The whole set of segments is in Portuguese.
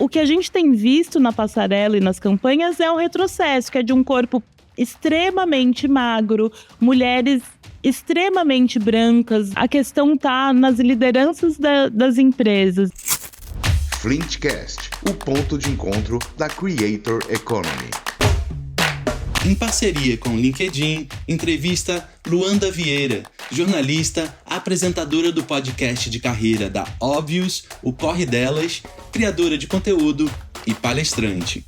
O que a gente tem visto na passarela e nas campanhas é o retrocesso, que é de um corpo extremamente magro, mulheres extremamente brancas. A questão está nas lideranças das empresas. Flintcast, o ponto de encontro da Creator Economy. Em parceria com o LinkedIn, entrevista Luanda Vieira, jornalista, apresentadora do podcast de carreira da Obvious, o Corre Delas, criadora de conteúdo e palestrante.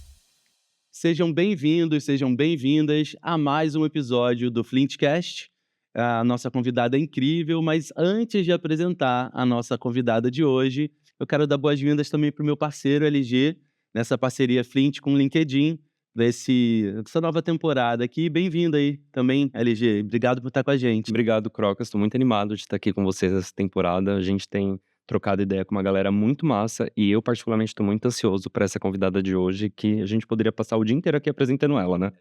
Sejam bem-vindos, sejam bem-vindas a mais um episódio do Flintcast. A nossa convidada é incrível, mas antes de apresentar a nossa convidada de hoje, eu quero dar boas-vindas também para o meu parceiro LG, nessa parceria Flint com o LinkedIn, essa nova temporada aqui. Bem-vindo aí também, LG. Obrigado por estar com a gente. Obrigado, Crocas. Estou muito animado de estar aqui com vocês nessa temporada. A gente tem trocado ideia com uma galera muito massa e eu, particularmente, estou muito ansioso para essa convidada de hoje, que a gente poderia passar o dia inteiro aqui apresentando ela, né?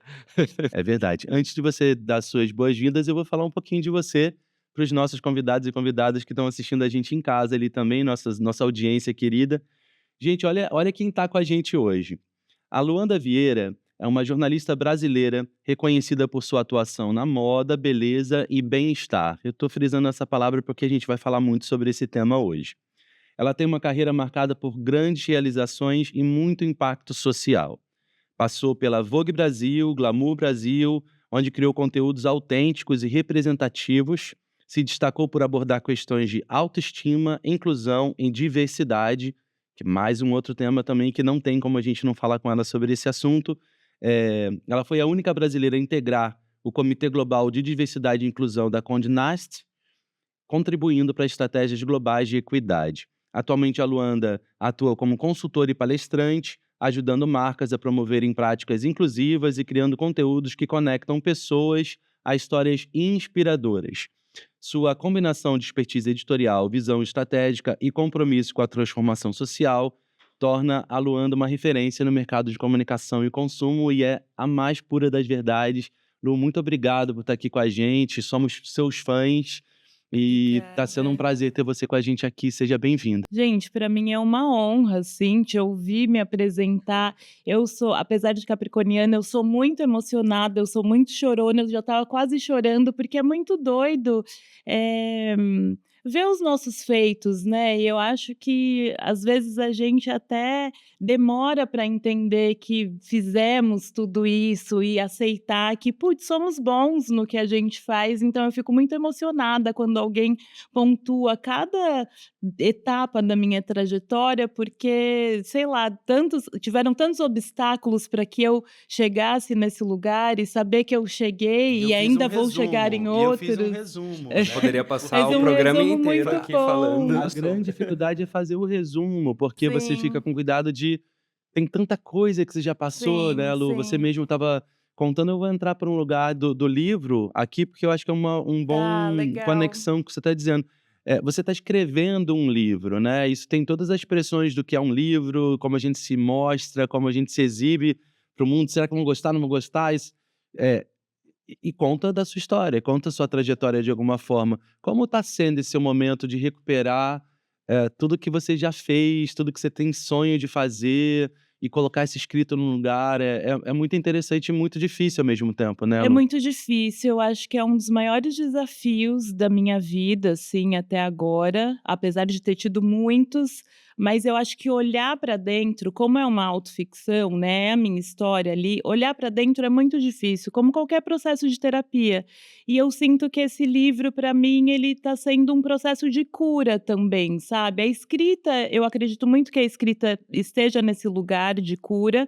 É verdade. Antes de você dar suas boas-vindas, eu vou falar um pouquinho de você para os nossos convidados e convidadas que estão assistindo a gente em casa ali também, nossa audiência querida. Gente, olha quem está com a gente hoje. A Luanda Vieira é uma jornalista brasileira reconhecida por sua atuação na moda, beleza e bem-estar. Eu estou frisando essa palavra porque a gente vai falar muito sobre esse tema hoje. Ela tem uma carreira marcada por grandes realizações e muito impacto social. Passou pela Vogue Brasil, Glamour Brasil, onde criou conteúdos autênticos e representativos, se destacou por abordar questões de autoestima, inclusão e diversidade, que mais um outro tema também que não tem como a gente não falar com ela sobre esse assunto. Ela foi a única brasileira a integrar o Comitê Global de Diversidade e Inclusão da Condé Nast, contribuindo para estratégias globais de equidade. Atualmente, a Luanda atua como consultora e palestrante, ajudando marcas a promoverem práticas inclusivas e criando conteúdos que conectam pessoas a histórias inspiradoras. Sua combinação de expertise editorial, visão estratégica e compromisso com a transformação social torna a Luanda uma referência no mercado de comunicação e consumo e é a mais pura das verdades. Lu, muito obrigado por estar aqui com a gente, somos seus fãs e está sendo um prazer ter você com a gente aqui, seja bem-vinda. Gente, para mim é uma honra, assim, te ouvir me apresentar. Eu sou, apesar de capricorniana, eu sou muito emocionada, eu sou muito chorona, eu já estava quase chorando, porque é muito doido ver os nossos feitos, né? E eu acho que, às vezes, a gente até demora para entender que fizemos tudo isso e aceitar que, putz, somos bons no que a gente faz. Então, eu fico muito emocionada quando alguém pontua cada etapa da minha trajetória, porque, sei lá, tiveram tantos obstáculos para que eu chegasse nesse lugar e saber que eu cheguei e ainda vou chegar em outros. Eu fiz um resumo. A gente poderia passar Mas o um programa resumo inteiro muito aqui bom. falando. A grande dificuldade é fazer o resumo, porque você Sim. fica com cuidado de... Tem tanta coisa que você já passou, Sim, né, Lu? Você sim. mesmo estava contando, eu vou entrar para um lugar do livro aqui, porque eu acho que é um bom legal. conexão com o que você está dizendo. Você está escrevendo um livro, né? Isso tem todas as expressões do que é um livro, como a gente se mostra, como a gente se exibe para o mundo. Será que vão gostar, não vão gostar? E conta da sua história, conta a sua trajetória de alguma forma. Como está sendo esse seu momento de recuperar tudo que você já fez, tudo que você tem sonho de fazer e colocar isso escrito num lugar? É muito interessante e muito difícil ao mesmo tempo, né, É Lu? muito difícil, eu acho que é um dos maiores desafios da minha vida, assim, até agora, apesar de ter tido muitos, mas eu acho que olhar para dentro, como é uma autoficção, né, é a minha história ali, olhar para dentro é muito difícil, como qualquer processo de terapia. E eu sinto que esse livro, para mim, ele está sendo um processo de cura também, sabe? A escrita, eu acredito muito que a escrita esteja nesse lugar de cura,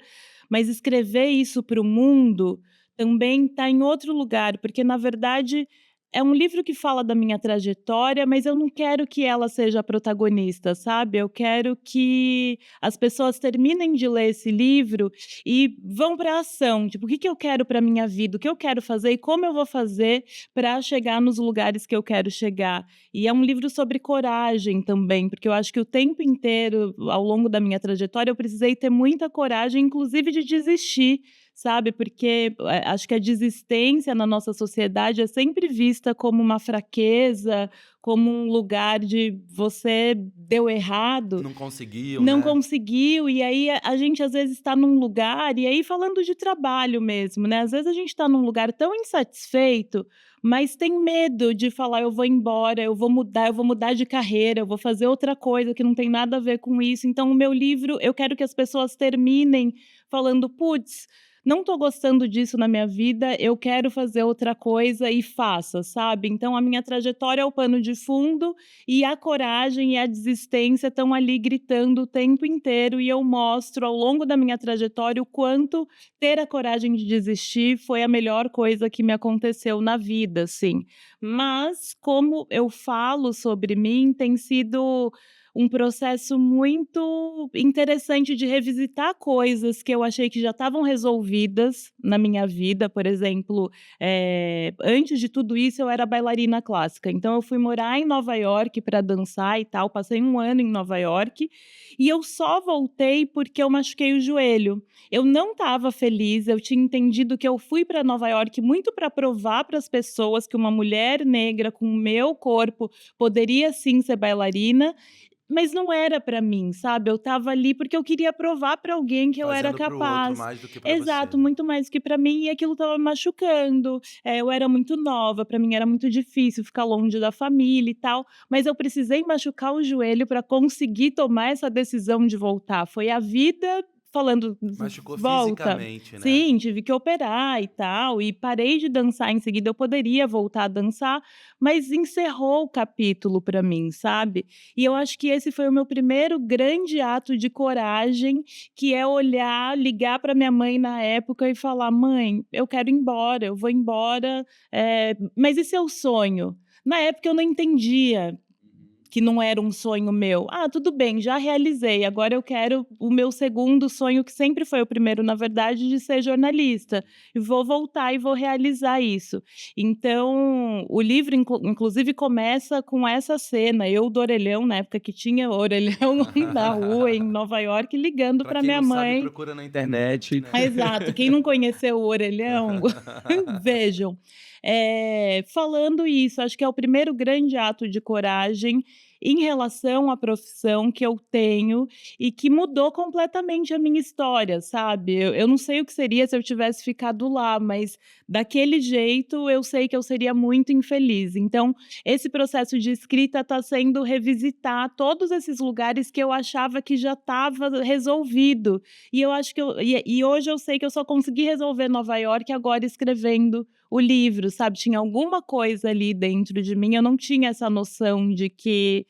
mas escrever isso para o mundo também está em outro lugar, porque na verdade é um livro que fala da minha trajetória, mas eu não quero que ela seja a protagonista, sabe? Eu quero que as pessoas terminem de ler esse livro e vão para a ação. Tipo, o que eu quero para minha vida, o que eu quero fazer e como eu vou fazer para chegar nos lugares que eu quero chegar. E é um livro sobre coragem também, porque eu acho que o tempo inteiro, ao longo da minha trajetória, eu precisei ter muita coragem, inclusive de desistir, sabe? Porque acho que a desistência na nossa sociedade é sempre vista como uma fraqueza, como um lugar de você deu errado, Não conseguiu, não né? conseguiu, e aí a gente às vezes está num lugar, e aí falando de trabalho mesmo, né? Às vezes a gente está num lugar tão insatisfeito, mas tem medo de falar: eu vou embora, eu vou mudar de carreira, eu vou fazer outra coisa que não tem nada a ver com isso. Então, o meu livro, eu quero que as pessoas terminem falando: putz, não estou gostando disso na minha vida, eu quero fazer outra coisa e faça, sabe? Então, a minha trajetória é o pano de fundo e a coragem e a desistência estão ali gritando o tempo inteiro, e eu mostro ao longo da minha trajetória o quanto ter a coragem de desistir foi a melhor coisa que me aconteceu na vida, assim. Mas, como eu falo sobre mim, tem sido um processo muito interessante de revisitar coisas que eu achei que já estavam resolvidas na minha vida. Por exemplo, antes de tudo isso, eu era bailarina clássica. Então, eu fui morar em Nova York para dançar e tal. Passei 1 ano em Nova York e eu só voltei porque eu machuquei o joelho. Eu não estava feliz, eu tinha entendido que eu fui para Nova York muito para provar para as pessoas que uma mulher negra com o meu corpo poderia sim ser bailarina, mas não era para mim, sabe? Eu estava ali porque eu queria provar para alguém que eu era Fazendo pro outro capaz. mais do que pra você, Exato, né? muito mais do que para mim, e aquilo estava me machucando. Eu era muito nova, para mim era muito difícil ficar longe da família e tal, mas eu precisei machucar o joelho para conseguir tomar essa decisão de voltar. Foi a vida falando: Machucou volta. fisicamente, né? Sim, tive que operar e tal, e parei de dançar em seguida. Eu poderia voltar a dançar, mas encerrou o capítulo para mim, sabe? E eu acho que esse foi o meu primeiro grande ato de coragem, que é olhar, ligar para minha mãe na época e falar: "Mãe, eu quero ir embora, eu vou embora, mas e seu sonho?". Na época eu não entendia que não era um sonho meu. "Ah, tudo bem, já realizei, agora eu quero o meu segundo sonho", que sempre foi o primeiro, na verdade, de ser jornalista, e vou voltar e vou realizar isso. Então, o livro inclusive começa com essa cena, eu do orelhão, na época que tinha orelhão na rua em Nova York, ligando Pra para quem minha não sabe, mãe. procura na internet, né? Exato, quem não conheceu o orelhão, vejam. Falando isso, acho que é o primeiro grande ato de coragem em relação à profissão que eu tenho e que mudou completamente a minha história, sabe. Eu não sei o que seria se eu tivesse ficado lá, mas daquele jeito eu sei que eu seria muito infeliz. Então, esse processo de escrita está sendo revisitar todos esses lugares que eu achava que já estava resolvido. E eu acho que hoje eu sei que eu só consegui resolver Nova York agora escrevendo o livro, sabe? Tinha alguma coisa ali dentro de mim, eu não tinha essa noção de que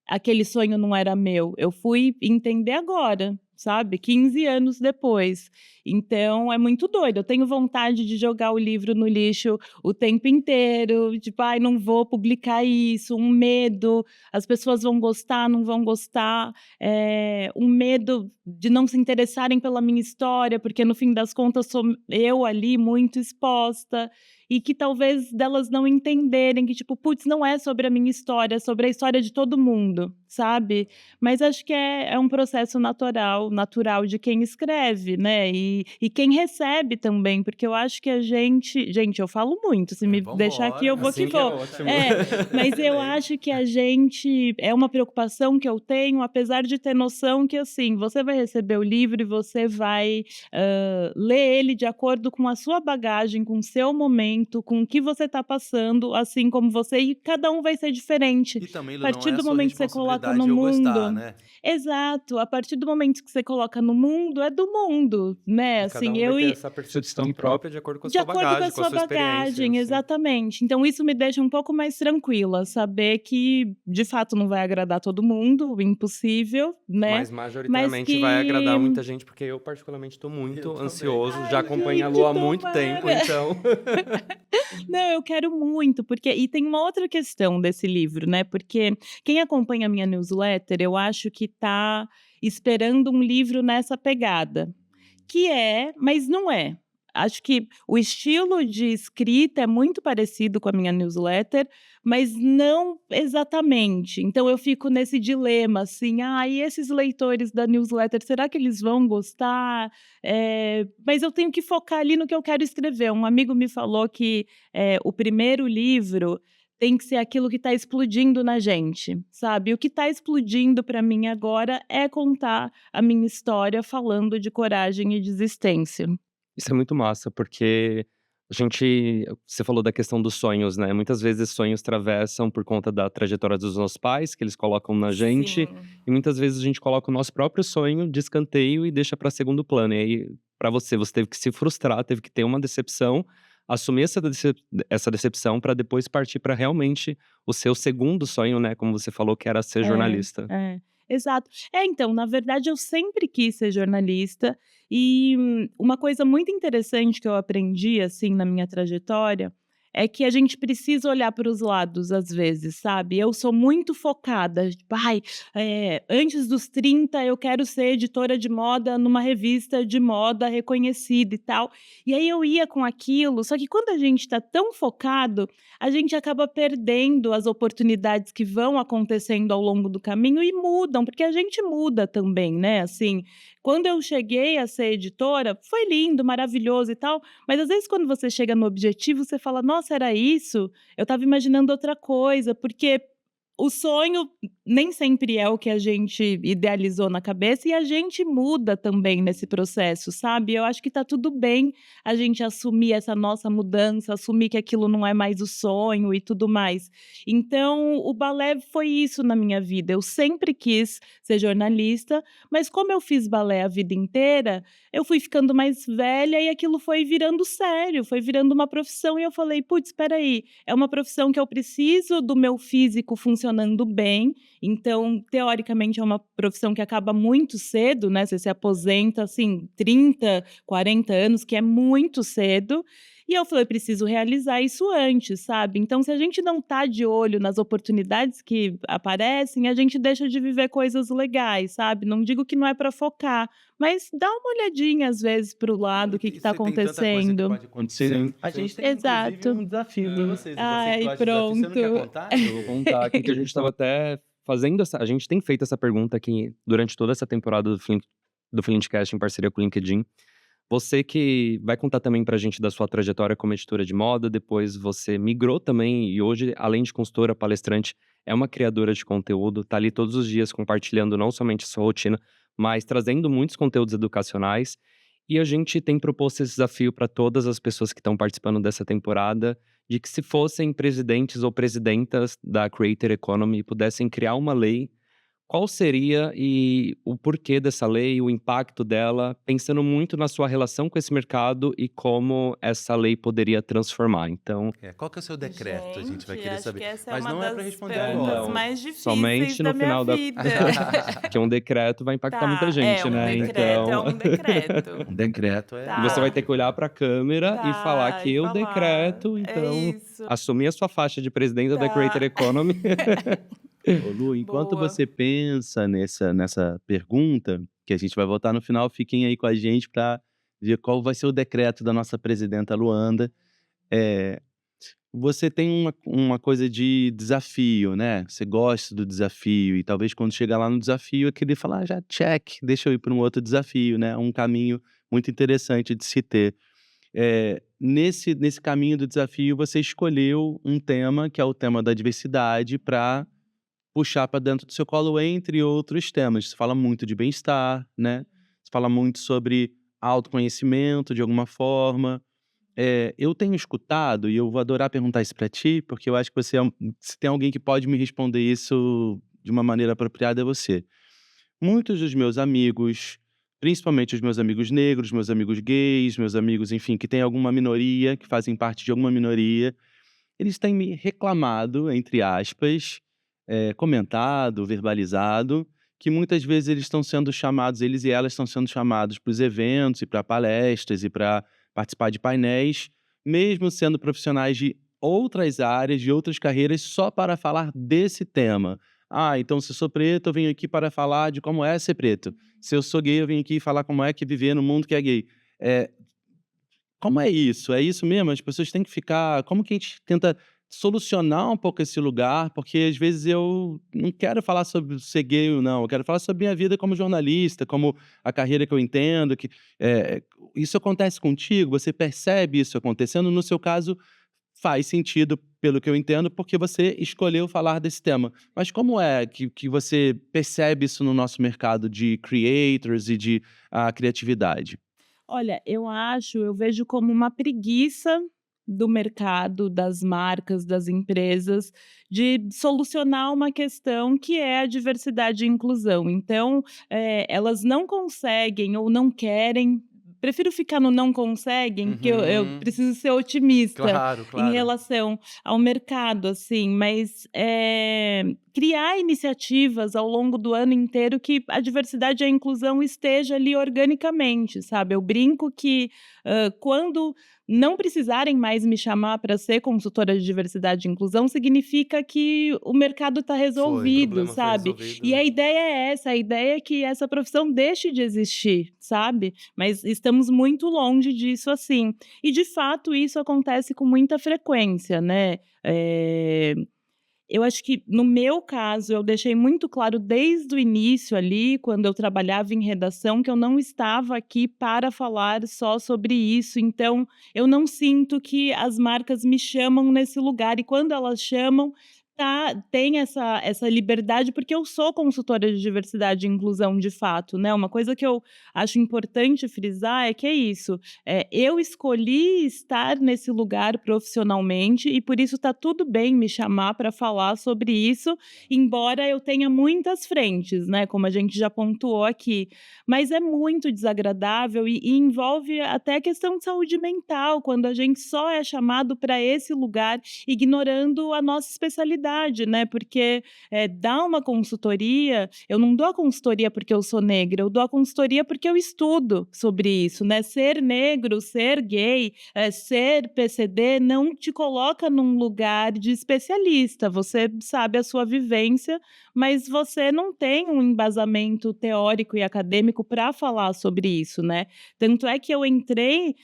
aquele sonho não era meu. Eu fui entender agora, sabe, 15 anos depois. Então é muito doido, eu tenho vontade de jogar o livro no lixo o tempo inteiro, tipo: "Ai, não vou publicar isso", um medo, as pessoas vão gostar, não vão gostar, um medo de não se interessarem pela minha história, porque no fim das contas sou eu ali muito exposta, e que talvez delas não entenderem que tipo: "Putz, não é sobre a minha história, é sobre a história de todo mundo", sabe. Mas acho que é um processo natural de quem escreve, né, e quem recebe também, porque eu acho que a gente, eu falo muito, se me Vamos deixar aqui eu embora. vou que Assim que é vou. ótimo. É, mas eu Excelente. acho que a gente é uma preocupação que eu tenho, apesar de ter noção que, assim, você vai receber o livro e você vai, ler ele de acordo com a sua bagagem, com o seu momento, com o que você está passando, assim como você, e cada um vai ser diferente. E também, A Lu, não partir é a do sua momento que você coloca responsabilidade no eu gostar, mundo. né? Exato, a partir do momento que você coloca no mundo, é do mundo, né, E cada assim, um vai eu ter e essa percepção própria de acordo com a de sua acordo com a bagagem, com a sua sua experiência, bagagem, assim. exatamente. Então isso me deixa um pouco mais tranquila, saber que, de fato, não vai agradar todo mundo, impossível, né, Mas mas majoritariamente vai agradar que muita gente, porque eu particularmente estou Eu muito também. ansioso, já ai, acompanho a gente, Lu há muito tempo, tomara. então Não, eu quero muito, porque e tem uma outra questão desse livro, né, porque quem acompanha a minha newsletter, eu acho que tá esperando um livro nessa pegada, que é, mas não é. acho que o estilo de escrita é muito parecido com a minha newsletter, mas não exatamente. Então eu fico nesse dilema, assim: "Ah, e esses leitores da newsletter, será que eles vão gostar?" Mas eu tenho que focar ali no que eu quero escrever. Um amigo me falou que, o primeiro livro tem que ser aquilo que está explodindo na gente, sabe. O que está explodindo para mim agora é contar a minha história falando de coragem e desistência. Isso é muito massa, porque você falou da questão dos sonhos, né, muitas vezes sonhos atravessam por conta da trajetória dos nossos pais, que eles colocam na gente, Sim. e muitas vezes a gente coloca o nosso próprio sonho de escanteio e deixa para segundo plano. E aí, para você teve que se frustrar, teve que ter uma decepção, assumir essa decepção para depois partir para realmente o seu segundo sonho, né, como você falou, que era ser É, jornalista. exato. Então, na verdade, eu sempre quis ser jornalista e uma coisa muito interessante que eu aprendi, assim, na minha trajetória, é que a gente precisa olhar para os lados às vezes, sabe. Eu sou muito focada, tipo: "Ai, antes dos 30 eu quero ser editora de moda numa revista de moda reconhecida e tal". E aí eu ia com aquilo, só que quando a gente está tão focado, a gente acaba perdendo as oportunidades que vão acontecendo ao longo do caminho e mudam, porque a gente muda também, né, assim. Quando eu cheguei a ser editora, foi lindo, maravilhoso e tal, mas às vezes quando você chega no objetivo, você fala: "Nossa, era isso? Eu estava imaginando outra coisa", porque o sonho nem sempre é o que a gente idealizou na cabeça e a gente muda também nesse processo, sabe. Eu acho que tá tudo bem a gente assumir essa nossa mudança, assumir que aquilo não é mais o sonho e tudo mais. Então, o balé foi isso na minha vida. Eu sempre quis ser jornalista, mas como eu fiz balé a vida inteira, eu fui ficando mais velha e aquilo foi virando sério, foi virando uma profissão e eu falei: "Putz, espera aí, é uma profissão que eu preciso do meu físico funcionando bem, então, teoricamente, é uma profissão que acaba muito cedo, né, você se aposenta, assim, 30, 40 anos, que é muito cedo, e eu falei: "Preciso realizar isso antes", sabe. Então, se a gente não tá de olho nas oportunidades que aparecem, a gente deixa de viver coisas legais, sabe. Não digo que não é para focar, mas dá uma olhadinha, às vezes, para o lado, o que que tá Você tem tanta coisa que acontecendo. pode acontecer. Sim. A gente tem, inclusive, Exato. um desafio para vocês. E você que Ai, gosta de desafio, você não quer pronto. contar? Eu vou contar aqui que a gente estava até fazendo essa a gente tem feito essa pergunta aqui durante toda essa temporada do Flintcast em parceria com o LinkedIn. Você que vai contar também pra gente da sua trajetória como editora de moda, depois você migrou também e hoje, além de consultora, palestrante, é uma criadora de conteúdo, tá ali todos os dias compartilhando não somente a sua rotina, mas trazendo muitos conteúdos educacionais. E a gente tem proposto esse desafio para todas as pessoas que estão participando dessa temporada, de que se fossem presidentes ou presidentas da Creator Economy e pudessem criar uma lei, qual seria e o porquê dessa lei, o impacto dela, pensando muito na sua relação com esse mercado e como essa lei poderia transformar. Então, Qual que é o seu decreto? A gente vai Gente, querer acho que saber. essa é Mas uma não é para das responder perguntas agora. mais difíceis somente da no minha final da vida. que um decreto vai impactar muita Tá, é gente, um né, decreto, é então um decreto. Um decreto é e você vai Tá, ter que olhar para a câmera e falar tá, que e eu falar. decreto, É então, isso, assumir a sua faixa de presidenta da Creator tá. Economy. Ô Lu, enquanto Boa. você pensa nessa pergunta, que a gente vai voltar no final, fiquem aí com a gente para ver qual vai ser o decreto da nossa presidenta Luanda. Eh, Você tem uma coisa de desafio, né, você gosta do desafio e talvez quando chegar lá no desafio é querer falar: "Ah, já check, deixa eu ir para um outro desafio", né, um caminho muito interessante de se ter. Nesse caminho do desafio, você escolheu um tema, que é o tema da diversidade, para puxar para dentro do seu colo, entre outros temas. Você fala muito de bem-estar, né, você fala muito sobre autoconhecimento, de alguma forma. Eu tenho escutado, e eu vou adorar perguntar isso para ti, porque eu acho que você se tem alguém que pode me responder isso de uma maneira apropriada, é você. Muitos dos meus amigos, principalmente os meus amigos negros, meus amigos gays, meus amigos, enfim, que têm alguma minoria, que fazem parte de alguma minoria, eles têm me reclamado, entre aspas, comentado, verbalizado, que muitas vezes eles estão sendo chamados, eles e elas estão sendo chamados para os eventos e para palestras e para participar de painéis, mesmo sendo profissionais de outras áreas, de outras carreiras, só para falar desse tema. Ah, então se eu sou preto, eu venho aqui para falar de como é ser preto. Se eu sou gay, eu venho aqui falar como é que viver no mundo que é gay. Eh, como é isso? É isso mesmo? As pessoas têm que ficar como que a gente tenta solucionar um pouco esse lugar? Porque às vezes eu não quero falar sobre ser gay ou não, eu quero falar sobre minha vida como jornalista, como a carreira que eu entendo, isso acontece contigo? Você percebe isso acontecendo? No seu caso, faz sentido, pelo que eu entendo, porque você escolheu falar desse tema. Mas como é que você percebe isso no nosso mercado de creators e de, criatividade? Olha, eu vejo como uma preguiça do mercado, das marcas, das empresas, de solucionar uma questão que é a diversidade e inclusão. Então, elas não conseguem ou não querem. Prefiro ficar no não conseguem, que eu Uhum. preciso ser otimista Claro, em claro. relação ao mercado, assim, mas criar iniciativas ao longo do ano inteiro que a diversidade e a inclusão esteja ali organicamente, sabe? Eu brinco que quando não precisarem mais me chamar para ser consultora de diversidade e inclusão, significa que o mercado está Foi. O resolvido, problema foi sabe? resolvido, E né? a ideia é essa, a ideia é que essa profissão deixe de existir, sabe? Mas estamos muito longe disso, assim. E de fato isso acontece com muita frequência, né? Eu acho que no meu caso eu deixei muito claro desde o início ali, quando eu trabalhava em redação, que eu não estava aqui para falar só sobre isso, então eu não sinto que as marcas me chamam nesse lugar e quando elas chamam, tem essa liberdade, porque eu sou consultora de diversidade e inclusão de fato, né, uma coisa que eu acho importante frisar é que é isso, eu escolhi estar nesse lugar profissionalmente e por isso está tudo bem me chamar para falar sobre isso, embora eu tenha muitas frentes, né, como a gente já pontuou aqui. Mas é muito desagradável e envolve até a questão de saúde mental, quando a gente só é chamado para esse lugar, ignorando a nossa especialidade, né, porque, dar uma consultoria eu não dou a consultoria porque eu sou negra, eu dou a consultoria porque eu estudo sobre isso, né. Ser negro, ser gay, ser PCD não te coloca num lugar de especialista, você sabe a sua vivência, mas você não tem um embasamento teórico e acadêmico para falar sobre isso, né. Tanto é que eu entrei,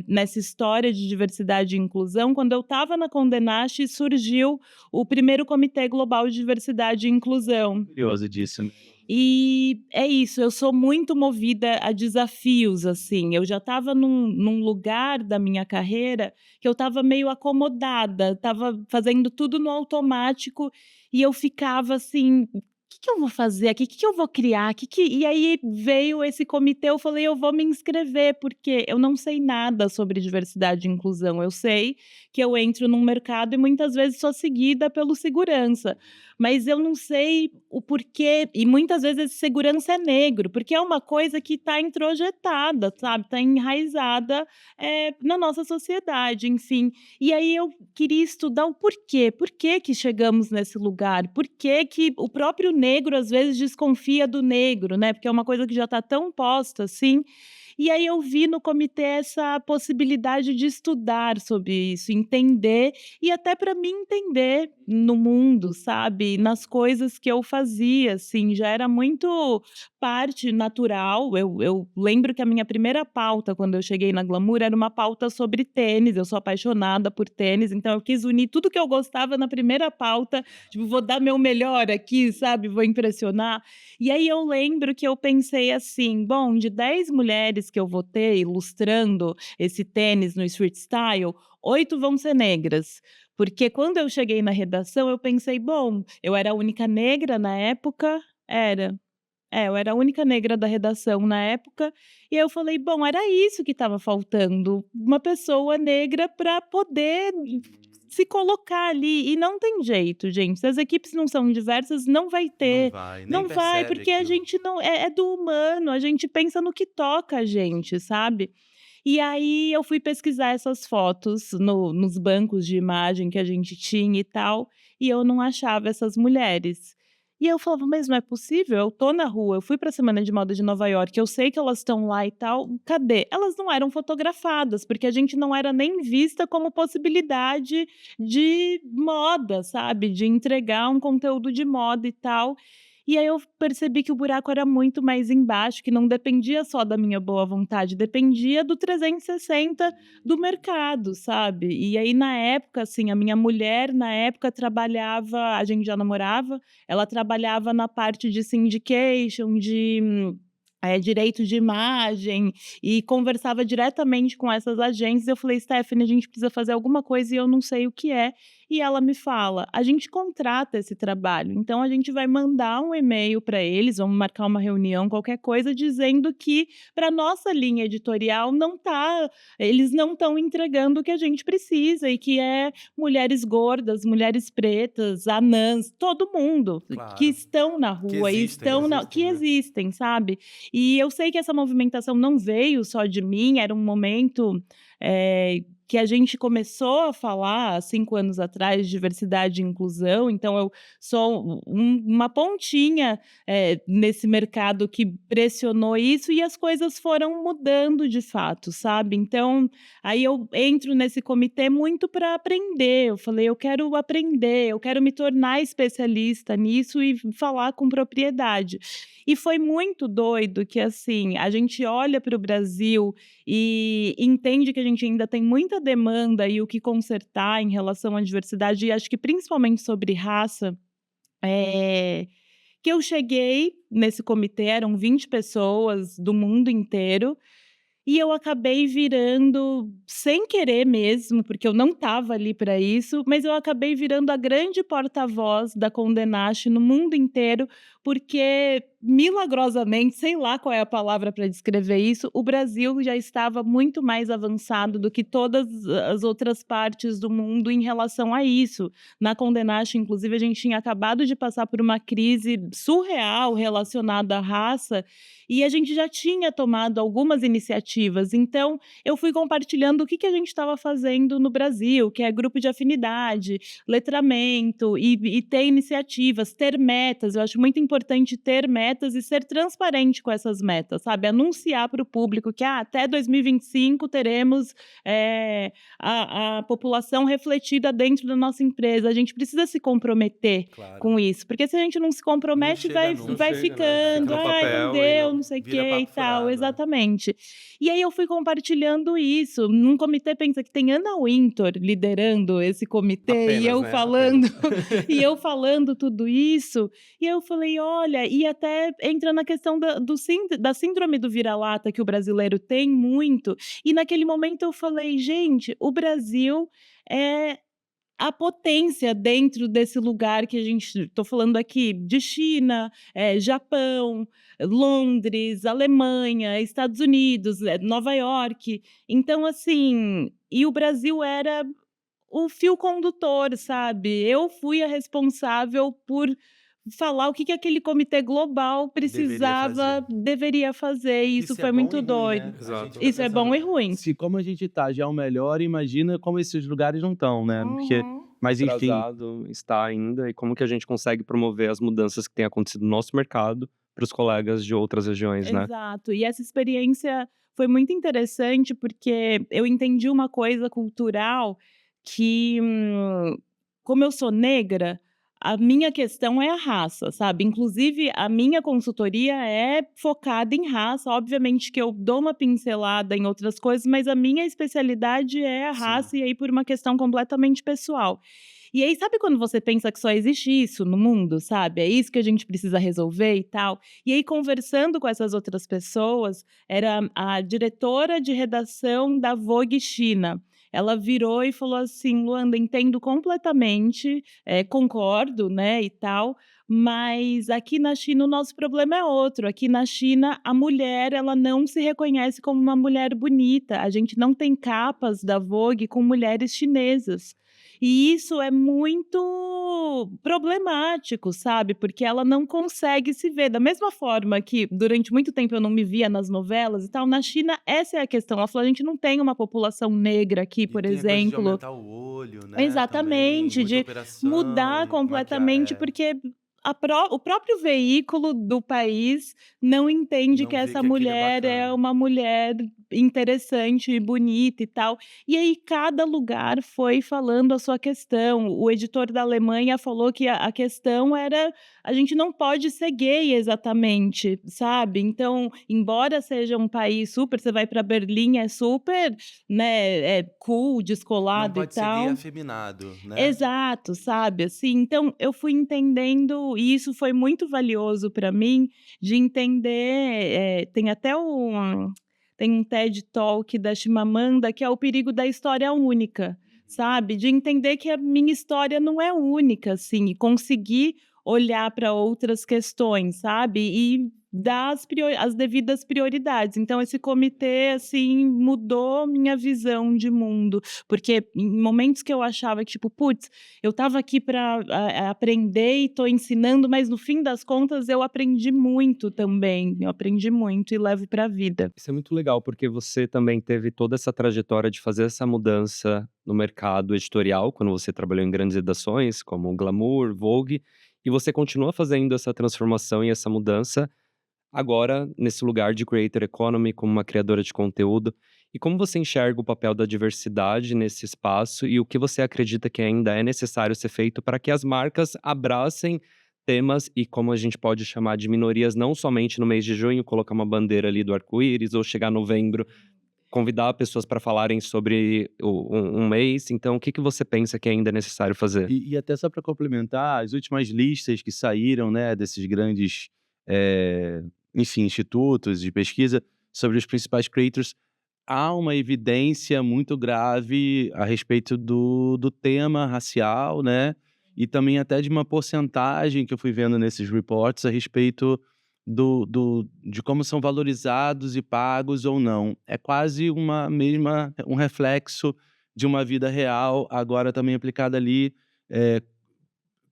nessa história de diversidade e inclusão quando eu estava na Condé Nast e surgiu o primeiro Comitê Global de Diversidade e Inclusão. Curioso disso, né? E é isso, eu sou muito movida a desafios, assim, eu já estava num lugar da minha carreira que eu estava meio acomodada, estava fazendo tudo no automático e eu ficava assim: "O que que eu vou fazer aqui? O que que eu vou criar? E aí veio esse comitê, eu falei: "Eu vou me inscrever", porque eu não sei nada sobre diversidade e inclusão, eu sei que eu entro num mercado e muitas vezes sou seguida pelo segurança, mas eu não sei o porquê, e muitas vezes esse segurança é negro, porque é uma coisa que está introjetada, sabe, está enraizada, na nossa sociedade, enfim. E aí eu queria estudar o porquê, por que que chegamos nesse lugar, por que que o próprio negro às vezes desconfia do negro, né, porque é uma coisa que já está tão posta assim, e aí eu vi no comitê essa possibilidade de estudar sobre isso, entender e até para me entender no mundo, sabe, nas coisas que eu fazia, assim, já era muito parte natural. Eu lembro que a minha primeira pauta quando eu cheguei na Glamour era uma pauta sobre tênis, eu sou apaixonada por tênis, então eu quis unir tudo que eu gostava na primeira pauta, tipo, vou dar meu melhor aqui, sabe, vou impressionar. E aí eu lembro que eu pensei assim: "Bom, de 10 mulheres que eu vou ter ilustrando esse tênis no street style, 8 vão ser negras". Porque quando eu cheguei na redação eu pensei: "Bom, eu era a única negra na época". Eu era a única negra da redação na época, e aí eu falei: "Bom, era isso que estava faltando, uma pessoa negra para poder se colocar ali", e não tem jeito gente, se as equipes não são diversas não vai Não ter, vai, nem não vai, percebe porque a aquilo. gente não é do humano, a gente pensa no que toca a gente, sabe. E aí eu fui pesquisar essas fotos nos bancos de imagem que a gente tinha e tal, e eu não achava essas mulheres. E eu falava: "Mas não é possível, eu tô na rua, eu fui pra Semana de Moda de Nova York, eu sei que elas estão lá e tal, cadê?". Elas não eram fotografadas, porque a gente não era nem vista como possibilidade de moda, sabe, de entregar um conteúdo de moda e tal. E aí eu percebi que o buraco era muito mais embaixo, que não dependia só da minha boa vontade, dependia do 360 do mercado, sabe. E aí na época, assim, a minha mulher na época trabalhava, a gente já namorava, ela trabalhava na parte de syndication, direito de imagem, e conversava diretamente com essas agências. Eu falei: "Stephanie, a gente precisa fazer alguma coisa e eu não sei o que é". E ela me fala: "A gente contrata esse trabalho, então a gente vai mandar um e-mail para eles, vamos marcar uma reunião, qualquer coisa, dizendo que para nossa linha editorial eles não estão entregando o que a gente precisa, e que é mulheres gordas, mulheres pretas, anãs, todo mundo que Claro. estão na Que rua e existem, estão na existem, que né? existem, sabe". E eu sei que essa movimentação não veio só de mim, era um momento, que a gente começou a falar há 5 anos atrás de diversidade e inclusão, então eu sou uma pontinha, nesse mercado que pressionou isso, e as coisas foram mudando de fato, sabe. Então, aí eu entro nesse comitê muito para aprender, eu falei: "Eu quero aprender, eu quero me tornar especialista nisso e falar com propriedade". E foi muito doido que, assim, a gente olha para o Brasil e entende que a gente ainda tem muita demanda e o que consertar em relação à diversidade, e acho que principalmente sobre raça, eh, que eu cheguei nesse comitê, eram 20 pessoas do mundo inteiro, e eu acabei virando, sem querer mesmo, porque eu não estava ali para isso, mas eu acabei virando a grande porta-voz da Condé Nast no mundo inteiro, porque milagrosamente, sei lá qual é a palavra para descrever isso, o Brasil já estava muito mais avançado do que todas as outras partes do mundo em relação a isso. Na Condé Nast, inclusive, a gente tinha acabado de passar por uma crise surreal relacionada à raça, e a gente já tinha tomado algumas iniciativas. Então, eu fui compartilhando o que a gente estava fazendo no Brasil, que é grupo de afinidade, letramento e ter iniciativas, ter metas. Eu acho muito importante ter metas e ser transparente com essas metas, sabe? Anunciar para o público que até 2025 teremos a população refletida dentro da nossa empresa. A gente precisa se comprometer Claro. com isso, porque se a gente não se compromete, chega vai nunca, ficando, fica no "Ai, não papel e deu, não não sei o vira quê e papo tal", furado, é. exatamente. E aí eu fui compartilhando isso, num comitê, pensa que tem Ana Wintour liderando esse comitê, e Apenas, eu né? falando Apenas. e eu falando tudo isso, e eu falei: "Olha", e até entra na questão da síndrome do vira-lata, que o brasileiro tem muito, e naquele momento eu falei: "Gente, o Brasil é a potência dentro desse lugar que a gente, estou falando aqui de China, Japão, Londres, Alemanha, Estados Unidos, Nova York". Então, assim, e o Brasil era o fio condutor, sabe. Eu fui a responsável por falar o que aquele comitê global Deveria fazer. deveria fazer, e isso Isso é foi bom e muito ruim, doido. né? A gente Exato. fica Isso é bom pensando. e ruim. Se como a gente tá já é o melhor, imagina como esses lugares não estão, né, porque Uhum. mas enfim, Atrasado está ainda, e como que a gente consegue promover as mudanças que têm acontecido no nosso mercado para os colegas de outras regiões, né? Exato. E essa experiência foi muito interessante, porque eu entendi uma coisa cultural que, como eu sou negra, a minha questão é a raça, sabe. Inclusive, a minha consultoria é focada em raça. Obviamente que eu dou uma pincelada em outras coisas, mas a minha especialidade é a Sim. raça, e aí por uma questão completamente pessoal. E aí, sabe quando você pensa que só existe isso no mundo, sabe? É isso que a gente precisa resolver e tal. E aí, conversando com essas outras pessoas, era a diretora de redação da Vogue China. Ela virou e falou assim: "Luanda, entendo completamente, concordo, né, e tal, mas aqui na China o nosso problema é outro. Aqui na China a mulher, ela não se reconhece como uma mulher bonita. A gente não tem capas da Vogue com mulheres chinesas". E isso é muito problemático, sabe, porque ela não consegue se ver. Da mesma forma que durante muito tempo eu não me via nas novelas e tal, na China essa é a questão. Ela falou: "A gente não tem uma população negra aqui", E por tem a coisa de exemplo. aumentar o olho, né, também, Exatamente, muita de operação mudar e maquiar completamente, porque o próprio veículo do país não entende Não que vê essa que aquilo é mulher é bacana. uma mulher interessante e bonita e tal. E aí cada lugar foi falando a sua questão. O editor da Alemanha falou que a questão era: a gente não pode ser gay exatamente, sabe. Então, embora seja um país super, você vai para Berlim, é super, né, cool, Não descolado e pode ser gay tal. afeminado, né? Exato, sabe, assim, então eu fui entendendo e isso foi muito valioso para mim, de entender, tem um TED Talk da Chimamanda que é o perigo da história única, sabe, de entender que a minha história não é única, assim, e conseguir olhar para outras questões, sabe, e dar as devidas prioridades. Então esse comitê, assim, mudou minha visão de mundo. Porque em momentos que eu achava que, tipo, putz, eu estava aqui para aprender e estou ensinando, mas no fim das contas eu aprendi muito também. Eu aprendi muito e levo para a vida. Isso é muito legal, porque você também teve toda essa trajetória de fazer essa mudança no mercado editorial, quando você trabalhou em grandes redações, como Glamour, Vogue, e você continua fazendo essa transformação e essa mudança agora nesse lugar de creator economy, como uma criadora de conteúdo. E como você enxerga o papel da diversidade nesse espaço e o que você acredita que ainda é necessário ser feito para que as marcas abracem temas e como a gente pode chamar de minorias, não somente no mês de junho, colocar uma bandeira ali do arco-íris, ou chegar novembro, convidar pessoas para falarem sobre um mês. Então, o que que você pensa que ainda é necessário fazer? E até só para complementar, as últimas listas que saíram, né, desses grandes, eh, enfim, institutos de pesquisa sobre os principais creators, há uma evidência muito grave a respeito do tema racial, né, e também até de uma porcentagem que eu fui vendo nesses reports a respeito de como são valorizados e pagos ou não. É quase um reflexo de uma vida real, agora também aplicada ali, eh,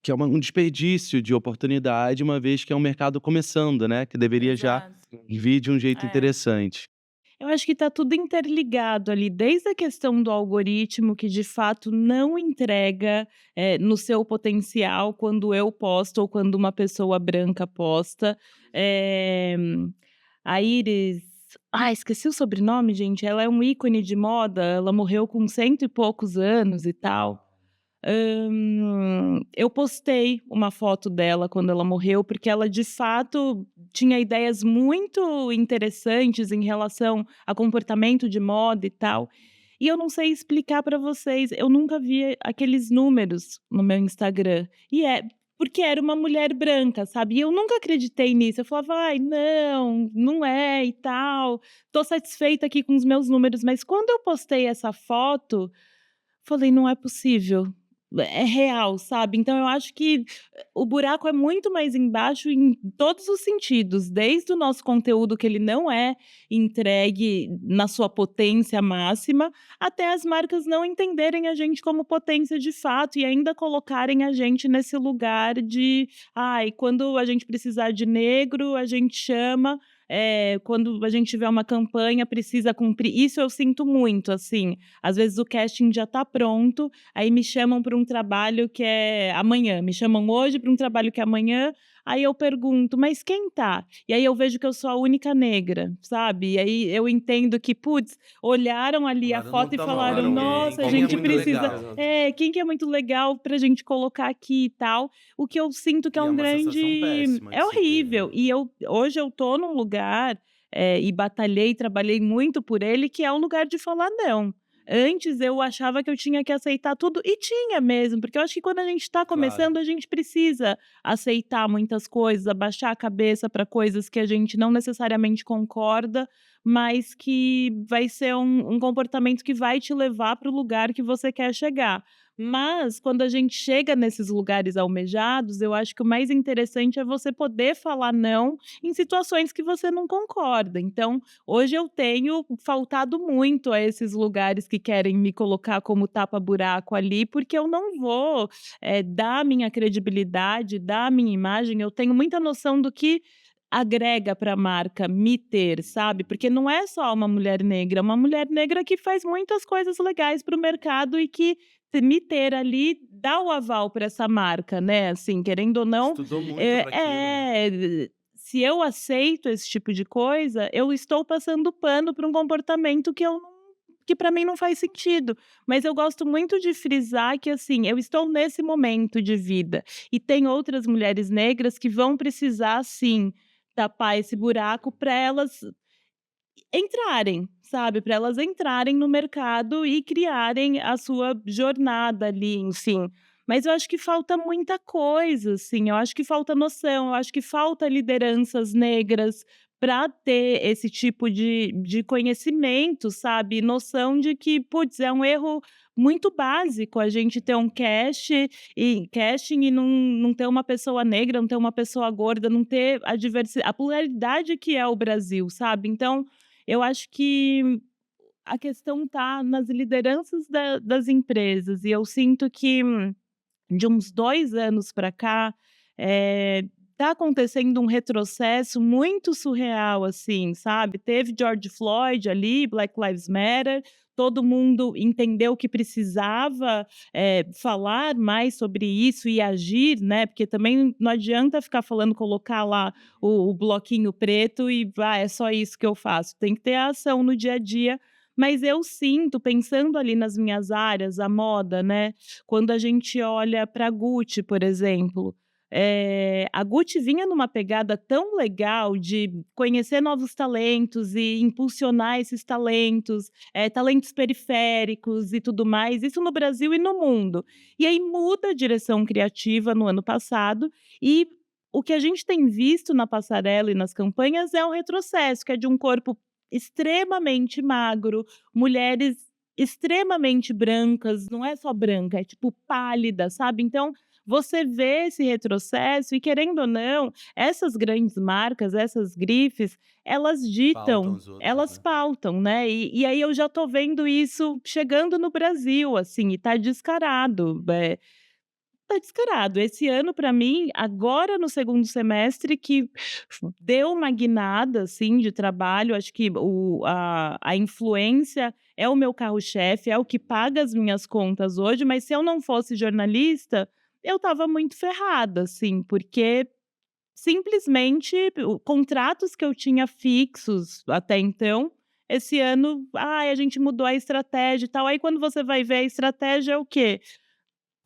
que é um desperdício de oportunidade, uma vez que é um mercado começando, né, que deveria já Exato. vir de um jeito É. interessante. Eu acho que está tudo interligado ali, desde a questão do algoritmo que de fato não entrega, no seu potencial quando eu posto ou quando uma pessoa branca posta. Eh, a Iris, esqueci o sobrenome, gente, ela é um ícone de moda, ela morreu com cento e poucos anos e tal. Eu postei uma foto dela quando ela morreu, porque ela de fato tinha ideias muito interessantes em relação a comportamento de moda e tal. E eu não sei explicar para vocês, eu nunca vi aqueles números no meu Instagram. E é porque era uma mulher branca, sabe? E eu nunca acreditei nisso. Eu falava: "Ai, não, não é e tal. Tô satisfeita aqui com os meus números". Mas quando eu postei essa foto, falei: "Não é possível, é real", sabe. Então eu acho que o buraco é muito mais embaixo em todos os sentidos, desde o nosso conteúdo que ele não é entregue na sua potência máxima, até as marcas não entenderem a gente como potência de fato e ainda colocarem a gente nesse lugar de: "Ai, quando a gente precisar de negro, a gente chama, quando a gente tiver uma campanha, precisa cumprir". Isso eu sinto muito, assim. Às vezes o casting já está pronto, aí me chamam para um trabalho que é amanhã, me chamam hoje para um trabalho que é amanhã, aí eu pergunto: "Mas quem tá?". E aí eu vejo que eu sou a única negra, sabe. E aí eu entendo que, putz, olharam ali a Falaram: "Não foto e estamos falaram: vendo alguém, "Nossa, a quem é gente muito precisa legal". quem que é muito legal pra gente colocar aqui e tal". O que eu sinto que é E é um uma sensação grande péssima é de se ter, né. horrível. E hoje eu tô num lugar, e batalhei, trabalhei muito por ele, que é um lugar de falar não. Antes eu achava que eu tinha que aceitar tudo, e tinha mesmo, porque eu acho que quando a gente está Claro. começando, a gente precisa aceitar muitas coisas, abaixar a cabeça para coisas que a gente não necessariamente concorda, mas que vai ser um comportamento que vai te levar para o lugar que você quer chegar. Mas quando a gente chega nesses lugares almejados, eu acho que o mais interessante é você poder falar não em situações que você não concorda. Então, hoje eu tenho faltado muito a esses lugares que querem me colocar como tapa-buraco ali, porque eu não vou, dar a minha credibilidade, dar a minha imagem. Eu tenho muita noção do que agrega para a marca me ter, sabe, porque não é só uma mulher negra, é uma mulher negra que faz muitas coisas legais para o mercado e que me ter ali dá o aval para essa marca, né, assim, querendo ou não, Estudou muito é para aquilo, né? se eu aceito esse tipo de coisa, eu estou passando pano para um comportamento que para mim não faz sentido. Mas eu gosto muito de frisar que, assim, eu estou nesse momento de vida e tem outras mulheres negras que vão precisar sim tapar esse buraco para elas entrarem, sabe, para elas entrarem no mercado e criarem a sua jornada ali, enfim. Mas eu acho que falta muita coisa, assim, eu acho que falta noção, eu acho que falta lideranças negras para ter esse tipo de conhecimento, sabe, noção de que, putz, é um erro muito básico a gente ter um casting e não ter uma pessoa negra, não ter uma pessoa gorda, não ter a pluralidade que é o Brasil, sabe. Então, eu acho que a questão está nas lideranças das empresas e eu sinto que de uns 2 anos para cá, tá acontecendo um retrocesso muito surreal, assim, sabe. Teve George Floyd ali, Black Lives Matter, todo mundo entendeu que precisava, falar mais sobre isso e agir, né, porque também não adianta ficar falando, colocar lá o bloquinho preto e: "Ah, é só isso que eu faço", tem que ter a ação no dia a dia. Mas eu sinto, pensando ali nas minhas áreas, a moda, né, quando a gente olha para a Gucci, por exemplo, a Gucci vinha numa pegada tão legal de conhecer novos talentos e impulsionar esses talentos, talentos periféricos e tudo mais, isso no Brasil e no mundo. E aí muda a direção criativa no ano passado e o que a gente tem visto na passarela e nas campanhas é um retrocesso, que é de um corpo extremamente magro, mulheres extremamente brancas, não é só branca, é tipo pálida, sabe. Então, você vê esse retrocesso e querendo ou não, essas grandes marcas, essas grifes, elas Faltam ditam, os outros, elas né? pautam, né. E aí eu já tô vendo isso chegando no Brasil, assim, e tá descarado, tá descarado. Esse ano para mim, agora no segundo semestre que deu uma guinada, assim, de trabalho, acho que a influência é o meu carro-chefe, é o que paga as minhas contas hoje, mas se eu não fosse jornalista, eu estava muito ferrada, assim, porque simplesmente contratos que eu tinha fixos até então, esse ano, "Ai, a gente mudou a estratégia e tal", aí quando você vai ver a estratégia é o quê?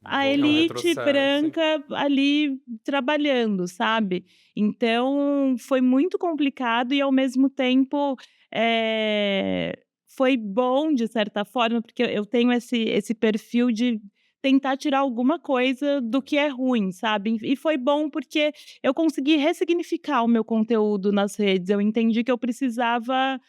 A É um Voltar. elite retrocesso. branca ali trabalhando, sabe. Então foi muito complicado e ao mesmo tempo, foi bom de certa forma, porque eu tenho esse perfil de tentar tirar alguma coisa do que é ruim, sabe. E foi bom porque eu consegui ressignificar o meu conteúdo nas redes, eu entendi que eu precisava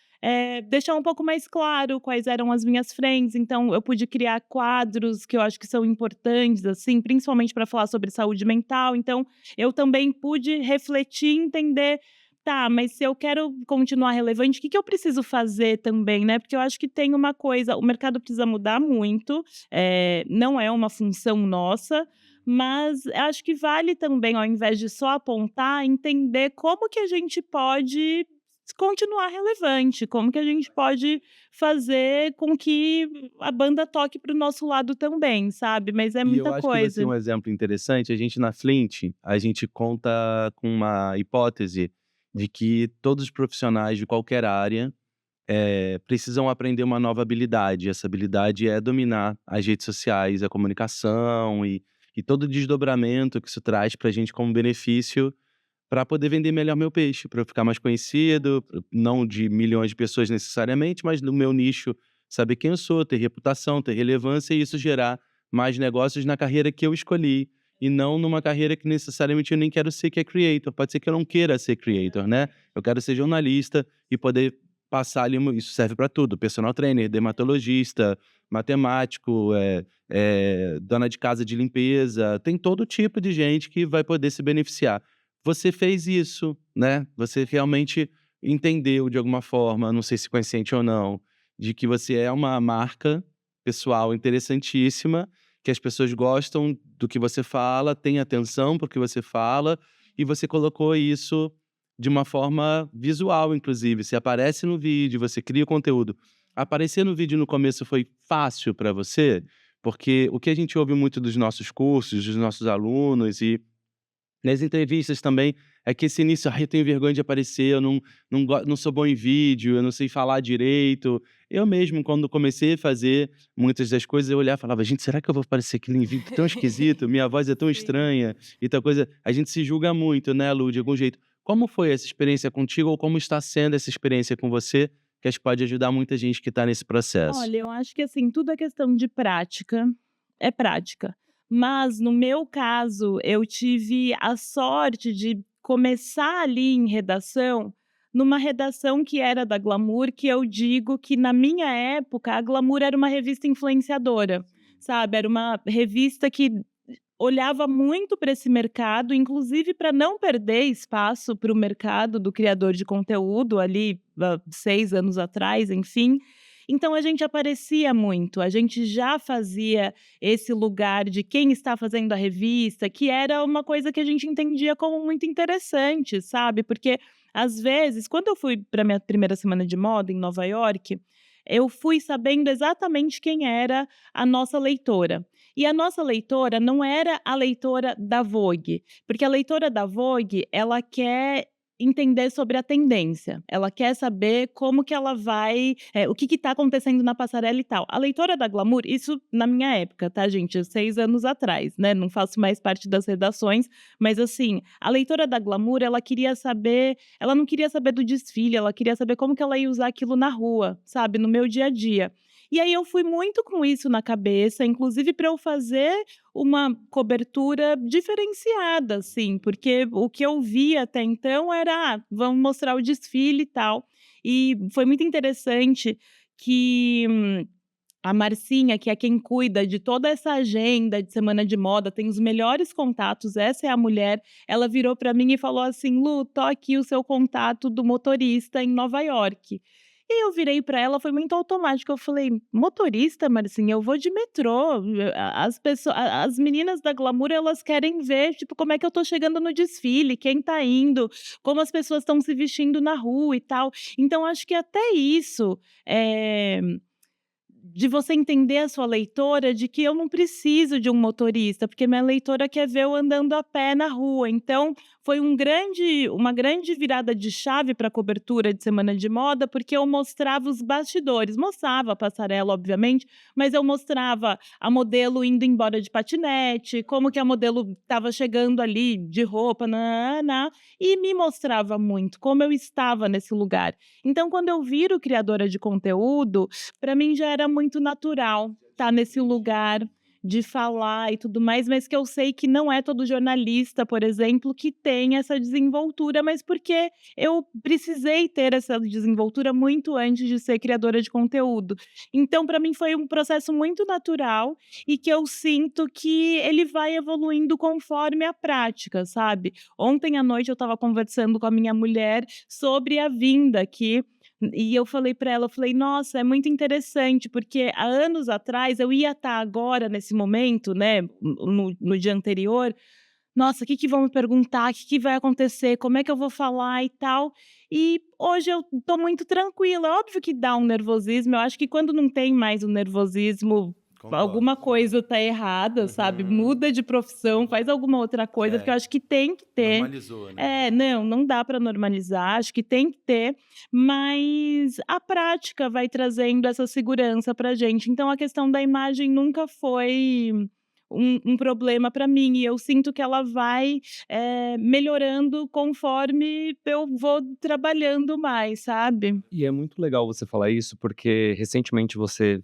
deixar um pouco mais claro quais eram as minhas frentes, então eu pude criar quadros que eu acho que são importantes, assim, principalmente para falar sobre saúde mental, então eu também pude refletir e entender: "Tá, mas se eu quero continuar relevante, o que que eu preciso fazer também, né?" Porque eu acho que tem uma coisa, o mercado precisa mudar muito, não é uma função nossa, mas acho que vale também, ao invés de só apontar, entender como que a gente pode continuar relevante, como que a gente pode fazer com que a banda toque para o nosso lado também, sabe, mas é E eu muita acho que você é coisa. um exemplo interessante. A gente na Flint, a gente conta com uma hipótese de que todos os profissionais de qualquer área precisam aprender uma nova habilidade. Essa habilidade é dominar as redes sociais, a comunicação e todo o desdobramento que isso traz para a gente como benefício para poder vender melhor meu peixe, para eu ficar mais conhecido, não de milhões de pessoas necessariamente, mas no meu nicho, saber quem eu sou, ter reputação, ter relevância e isso gerar mais negócios na carreira que eu escolhi e não numa carreira que necessariamente eu nem quero ser, que é creator. Pode ser que eu não queira ser creator, né? Eu quero ser jornalista e poder passar ali, isso serve para tudo, personal trainer, dermatologista, matemático, dona de casa de limpeza, tem todo tipo de gente que vai poder se beneficiar. Você fez isso, né, você realmente entendeu de alguma forma, não sei se consciente ou não, de que você é uma marca pessoal interessantíssima, que as pessoas gostam do que você fala, têm atenção para o que você fala, e você colocou isso de uma forma visual, inclusive. Você aparece no vídeo, você cria o conteúdo. Aparecer no vídeo no começo foi fácil para você? Porque o que a gente ouve muito dos nossos cursos, dos nossos alunos e nas entrevistas também, é que esse início: "Ai, eu tenho vergonha de aparecer, eu não sou bom em vídeo, eu não sei falar direito". Eu mesmo, quando comecei a fazer muitas das coisas, eu olhava e falava: "Gente, será que eu vou parecer aquilo em vídeo tão esquisito? Minha voz é tão Sim. estranha", e tal coisa. A gente se julga muito, né, Lu, de algum jeito. Como foi essa experiência contigo ou como está sendo essa experiência com você, que acho que pode ajudar muita gente que está nesse processo? Olha, eu acho que, assim, tudo é questão de prática, é prática. Mas no meu caso, eu tive a sorte de começar ali em redação, numa redação que era da Glamour, que eu digo que na minha época a Glamour era uma revista influenciadora, sabe, era uma revista que olhava muito para esse mercado, inclusive para não perder espaço para o mercado do criador de conteúdo ali, 6 anos atrás, enfim. Então a gente aparecia muito, a gente já fazia esse lugar de quem está fazendo a revista, que era uma coisa que a gente entendia como muito interessante, sabe, porque às vezes, quando eu fui para minha primeira semana de moda em Nova York, eu fui sabendo exatamente quem era a nossa leitora. E a nossa leitora não era a leitora da Vogue, porque a leitora da Vogue, ela quer entender sobre a tendência, ela quer saber como que ela vai, o que está acontecendo na passarela e tal. A leitora da Glamour, isso na minha época, tá, gente, 6 anos atrás, né, não faço mais parte das redações, mas assim, a leitora da Glamour, ela não queria saber do desfile, ela queria saber como que ela ia usar aquilo na rua, sabe, no meu dia a dia. E aí eu fui muito com isso na cabeça, inclusive para eu fazer uma cobertura diferenciada, assim, porque o que eu via até então era: vamos mostrar o desfile e tal. E foi muito interessante que a Marcinha, que é quem cuida de toda essa agenda de semana de moda, tem os melhores contatos, essa é a mulher, ela virou para mim e falou assim: "Lu, tô aqui o seu contato do motorista em Nova York". E eu virei para ela, foi muito automático, eu falei: "Motorista, Marcinha, eu vou de metrô, as meninas da Glamour, elas querem ver, tipo, como é que eu tô chegando no desfile, quem tá indo, como as pessoas estão se vestindo na rua e tal". Então acho que até isso, eh de você entender a sua leitora de que eu não preciso de um motorista, porque minha leitora quer ver eu andando a pé na rua. Então, foi uma grande virada de chave para a cobertura de semana de moda, porque eu mostrava os bastidores. Mostrava a passarela, obviamente, mas eu mostrava a modelo indo embora de patinete, como que a modelo estava chegando ali de roupa, nã e me mostrava muito como eu estava nesse lugar. Então, quando eu viro criadora de conteúdo, para mim já era muito natural estar nesse lugar de falar e tudo mais, mas que eu sei que não é todo jornalista, por exemplo, que tem essa desenvoltura, mas porque eu precisei ter essa desenvoltura muito antes de ser criadora de conteúdo. Então, para mim foi um processo muito natural e que eu sinto que ele vai evoluindo conforme a prática, sabe. Ontem à noite eu estava conversando com a minha mulher sobre a vinda aqui e eu falei para ela, eu falei: "Nossa, é muito interessante, porque há anos atrás eu ia estar agora nesse momento, né, no dia anterior, nossa, o que que vão me perguntar, o que que vai acontecer, como é que eu vou falar e tal". E hoje eu tô muito tranquila, é óbvio que dá um nervosismo, eu acho que quando não tem mais o nervosismo, Concordo, alguma concordo. coisa tá errada, sabe, Uhum. muda de profissão, faz alguma outra coisa, porque eu É, acho que tem que ter. normalizou, né. É, não, não dá para normalizar, acho que tem que ter, mas a prática vai trazendo essa segurança pra gente, então a questão da imagem nunca foi um problema para mim e eu sinto que ela vai, melhorando conforme eu vou trabalhando mais, sabe. E é muito legal você falar isso, porque recentemente você,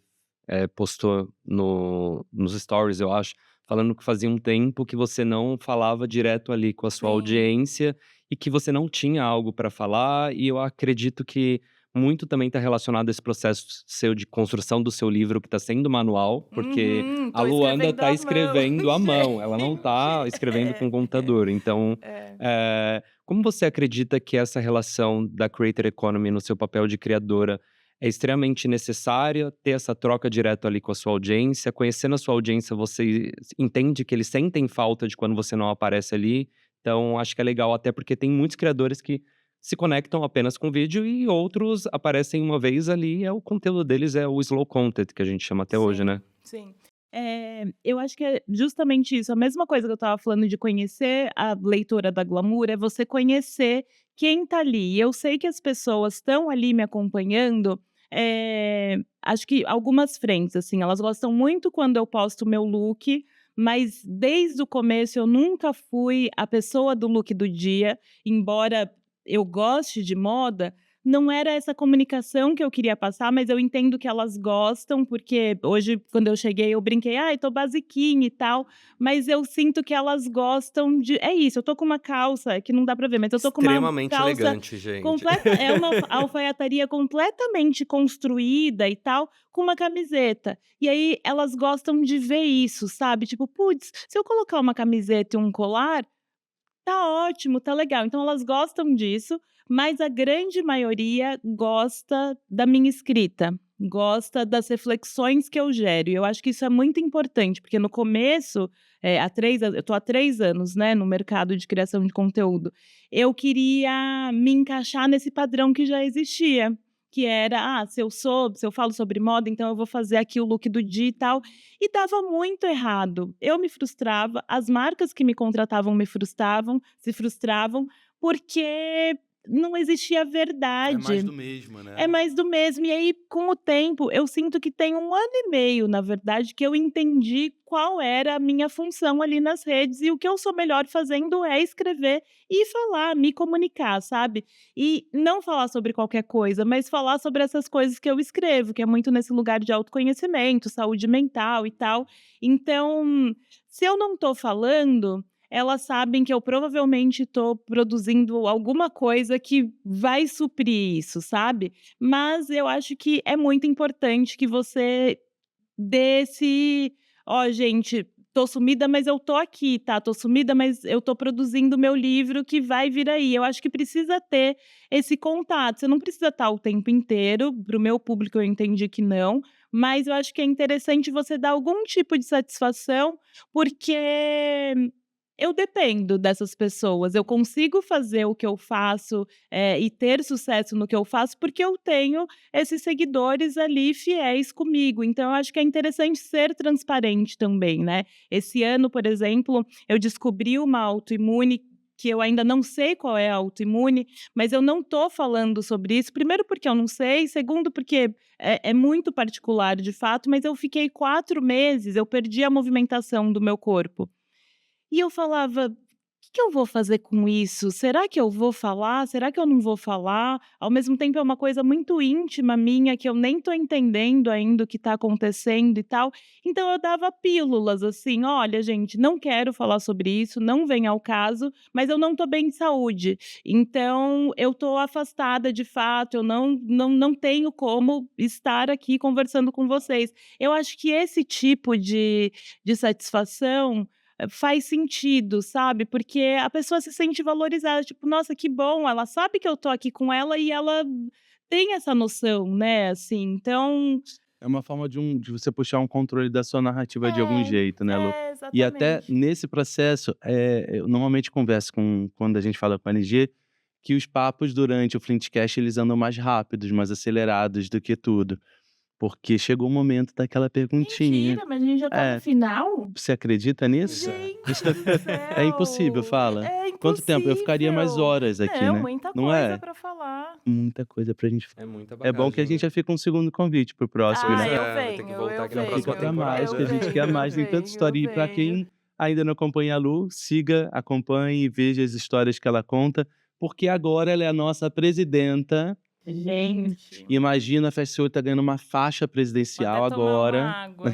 postou nos stories, eu acho, falando que fazia um tempo que você não falava direto ali com a sua Sim. audiência e que você não tinha algo para falar, e eu acredito que muito também está relacionado a esse processo seu de construção do seu livro que está sendo manual, porque Uhum, a tô Luanda escrevendo está à mão, escrevendo à mão, ela não está gente. escrevendo com computador. Então, É. como você acredita que essa relação da creator economy no seu papel de criadora é extremamente necessária, ter essa troca direta ali com a sua audiência? Conhecendo a sua audiência, você entende que eles sentem falta de quando você não aparece ali? Então, acho que é legal, até porque tem muitos criadores que se conectam apenas com vídeo e outros aparecem uma vez ali, o conteúdo deles é o slow content, que a gente chama até hoje, né? Sim, sim. Eu acho que é justamente isso, a mesma coisa que eu estava falando de conhecer a leitora da Glamour, é você conhecer quem tá ali. E eu sei que as pessoas estão ali me acompanhando, acho que algumas frentes, assim, elas gostam muito quando eu posto o meu look, mas desde o começo eu nunca fui a pessoa do look do dia, embora eu goste de moda, não era essa comunicação que eu queria passar, mas eu entendo que elas gostam, porque hoje, quando eu cheguei, eu brinquei: "Ai, tô basiquinha e tal", mas eu sinto que elas gostam de é isso, eu tô com uma calça que não dá pra ver, mas eu tô com uma Extremamente calça elegante, gente. completa é uma alfaiataria completamente construída e tal, com uma camiseta. E aí elas gostam de ver isso, sabe, tipo: "Puts, se eu colocar uma camiseta e um colar, tá ótimo, tá legal". Então elas gostam disso, mas a grande maioria gosta da minha escrita, gosta das reflexões que eu gero. E eu acho que isso é muito importante, porque no começo, há 3 anos eu tô há 3 anos, né, no mercado de criação de conteúdo. Eu queria me encaixar nesse padrão que já existia, que era: se eu falo sobre moda, então eu vou fazer aqui o look do dia e tal. E dava muito errado. Eu me frustrava, as marcas que me contratavam me frustravam se frustravam, porque não existia É mais verdade. do mesmo, É né? mais do mesmo. E aí, com o tempo, eu sinto que tem 1 ano e meio, na verdade, que eu entendi qual era a minha função ali nas redes, e o que eu sou melhor fazendo é escrever e falar, me comunicar, sabe. E não falar sobre qualquer coisa, mas falar sobre essas coisas que eu escrevo, que é muito nesse lugar de autoconhecimento, saúde mental e tal. Então, se eu não tô falando, elas sabem que eu provavelmente estou produzindo alguma coisa que vai suprir isso, sabe. Mas eu acho que é muito importante que você dê esse: "Ó gente, tô sumida, mas eu tô aqui, tá, tô sumida, mas eu tô produzindo meu livro que vai vir aí". Eu acho que precisa ter esse contato, você não precisa estar o tempo inteiro, para o meu público eu entendi que não, mas eu acho que é interessante você dar algum tipo de satisfação, porque eu dependo dessas pessoas, eu consigo fazer o que eu faço, e ter sucesso no que eu faço, porque eu tenho esses seguidores ali fiéis comigo, então eu acho que é interessante ser transparente também, né. Esse ano, por exemplo, eu descobri uma autoimune que eu ainda não sei qual é a autoimune, mas eu não tô falando sobre isso, primeiro porque eu não sei, segundo porque é muito particular de fato, mas eu fiquei 4 meses, eu perdi a movimentação do meu corpo. E eu falava: "Que eu vou fazer com isso? Será que eu vou falar? Será que eu não vou falar?". Ao mesmo tempo é uma coisa muito íntima minha, que eu nem tô entendendo ainda o que tá acontecendo e tal. Então eu dava pílulas, assim: "Olha gente, não quero falar sobre isso, não vem ao caso, mas eu não tô bem de saúde. Então eu tô afastada de fato, eu não tenho como estar aqui conversando com vocês". Eu acho que esse tipo de satisfação faz sentido, sabe, porque a pessoa se sente valorizada, tipo: "Nossa, que bom, ela sabe que eu tô aqui com ela e ela tem essa noção", né, assim, então É uma forma de você puxar um controle da sua narrativa de algum jeito, né, Lu. E até exatamente. nesse processo, eu normalmente converso quando a gente fala com a NG, que os papos durante o Flintcast eles andam mais rápidos, mais acelerados do que tudo, porque chegou o momento daquela perguntinha. Mentira, mas a gente já tá no É, final? você acredita nisso? Gente do É impossível, céu, fala. é Quanto tempo? Eu ficaria mais impossível. horas aqui, Não, né, muita não coisa é? pra falar. Muita coisa pra gente É muita é bom que a bagagem, gente né? já fica um segundo convite para o próximo, Pois Ah, né. eu é, vai ter que venho, voltar eu aqui na Já fica próxima venho, pra mais, eu que a temporada. gente quer venho, eu mais, tem tanta venho, eu história. E pra venho. quem ainda não acompanha a Lu, siga, acompanhe e veja as histórias que ela conta, porque agora ela é a nossa presidenta. Gente, Imagina, a Fast tá ganhando uma faixa vou até presidencial tomar uma agora. água.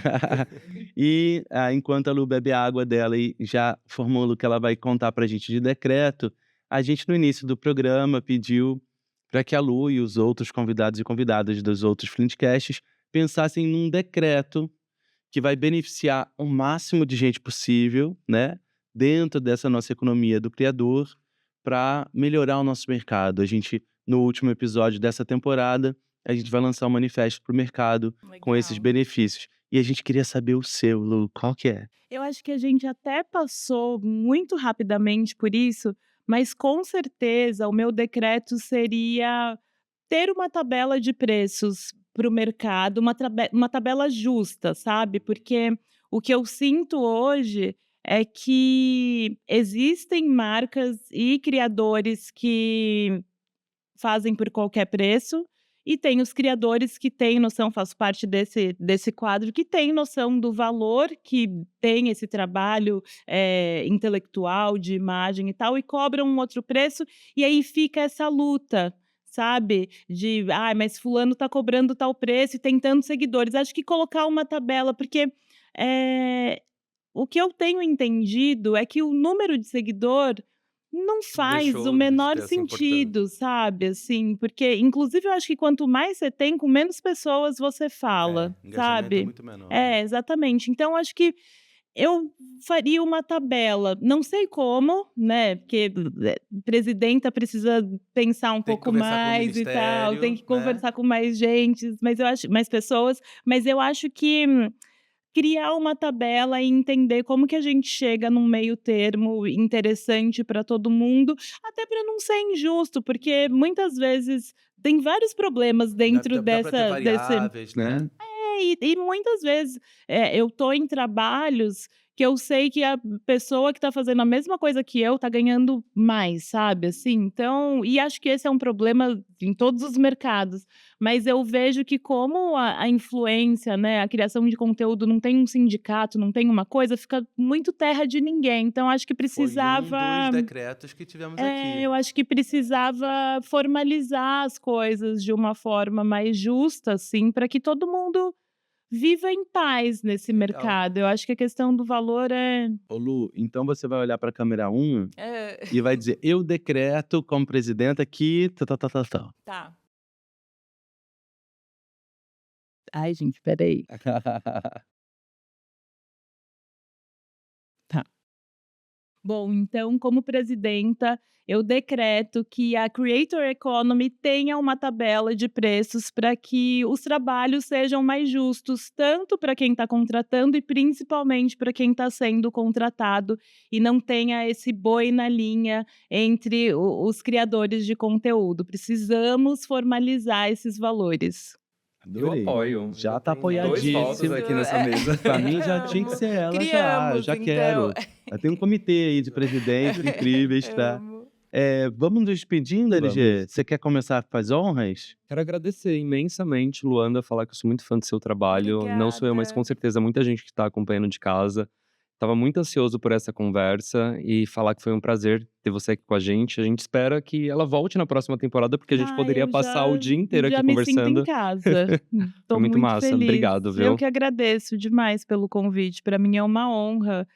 E, enquanto a Lu bebe a água dela e já formula o que ela vai contar pra gente de decreto, a gente no início do programa pediu para que a Lu e os outros convidados e convidadas dos outros Flintcasts pensassem num decreto que vai beneficiar o máximo de gente possível, né, dentro dessa nossa economia do criador, para melhorar o nosso mercado. A gente, no último episódio dessa temporada, a gente vai lançar um manifesto para o mercado com esses Legal. benefícios. E a gente queria saber o seu, Lu, qual que é? Eu acho que a gente até passou muito rapidamente por isso, mas com certeza o meu decreto seria ter uma tabela de preços para o mercado, uma tabela justa, sabe, porque o que eu sinto hoje é que existem marcas e criadores que fazem por qualquer preço, e tem os criadores que têm noção, faço parte desse quadro, que tem noção do valor que tem esse trabalho, intelectual, de imagem e tal, e cobram um outro preço, e aí fica essa luta, sabe, de: "Ai, mas fulano tá cobrando tal preço e tem tantos seguidores". Acho que colocar uma tabela, porque, eh, o que eu tenho entendido é que o número de seguidor não faz o Deixou de menor ter essa importância. sentido, sabe, assim, porque inclusive eu acho que quanto mais você tem, com menos pessoas você fala, Engajamento é sabe. muito menor, né. É, exatamente. Então acho que eu faria uma tabela, não sei como, né, porque, presidenta precisa pensar um Tem que pouco conversar com o mais e tal, tem ministério, que né. conversar com mais gente, mas eu acho mais pessoas, mas eu acho que criar uma tabela e entender como que a gente chega num meio termo interessante para todo mundo, até para não ser injusto, porque muitas vezes tem vários problemas dentro Dá pra ter desse variáveis, né. e muitas vezes, eu tô em trabalhos que eu sei que a pessoa que está fazendo a mesma coisa que eu tá ganhando mais, sabe, assim, então e acho que esse é um problema em todos os mercados, mas eu vejo que como a influência, né, a criação de conteúdo não tem um sindicato, não tem uma coisa, fica muito terra de ninguém, então acho que Foi um precisava dos decretos que tivemos aqui. eu acho que precisava formalizar as coisas de uma forma mais justa, assim, para que todo mundo viva em paz nesse Legal. mercado. Eu acho que a questão do valor é Ô Lu, então você vai olhar pra câmera 1 é, e vai dizer: "Eu decreto como presidenta que tá". tá. Ai, gente, espera aí. Tá. Bom, então, como presidenta, eu decreto que a Creator Economy tenha uma tabela de preços para que os trabalhos sejam mais justos, tanto para quem está contratando e principalmente para quem está sendo contratado, e não tenha esse boi na linha entre os criadores de conteúdo. Precisamos formalizar esses valores. Eu Adorei. apoio. Já tá Eu tenho 2 votos apoiadíssimo. aqui nessa mesa. Pra mim já tinha que Amo. ser ela Criamos, já então. quero. Já tem um comitê aí de presidentes incríveis, tá. Amo. Vamos nos despedindo, LG? Vamos. Você quer começar com as honras? Quero agradecer imensamente, Luanda, falar que eu sou muito fã do seu trabalho. Não sou eu, mas com Obrigada. certeza muita gente que está acompanhando de casa. Estava muito ansioso por essa conversa e falar que foi um prazer ter você aqui com a gente. A gente espera que ela volte na próxima temporada, porque a gente poderia Eu passar o dia inteiro aqui já me sinto em conversando. casa. Foi Tô muito muito massa. feliz. Obrigado, Eu viu? que agradeço demais pelo convite. Para mim é uma honra,